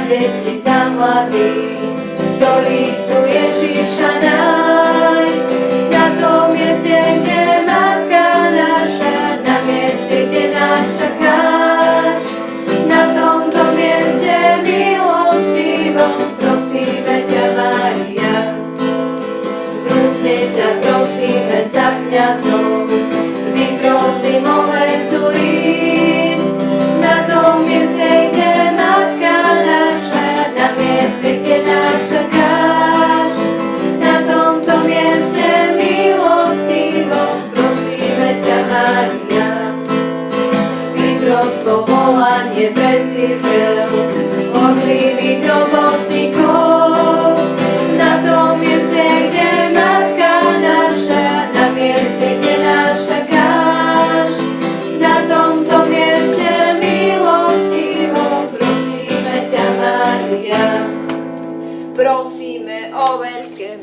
deti, za mladých, ktorí chcú Ježiša nájsť. Na tom mieste, kde Matka naša, na mieste, kde nás čakáš. Na tomto mieste milostivo prosíme ťa, Mária. Vrúcne ťa prosíme za kňazov, vyprosím o tu ísť. Na tom mieste, kde Matka naša, na mieste, kde nás čakáš. Na tomto mieste milostivo prosíme ťa, Mária. Vypros povolanie pre cirkev, horlivých robotníkov. Na tom mieste, kde Matka naša, na mieste, kde nás čakáš. Na tomto mieste milostivo prosíme ťa, Mária. Prosíme o veľké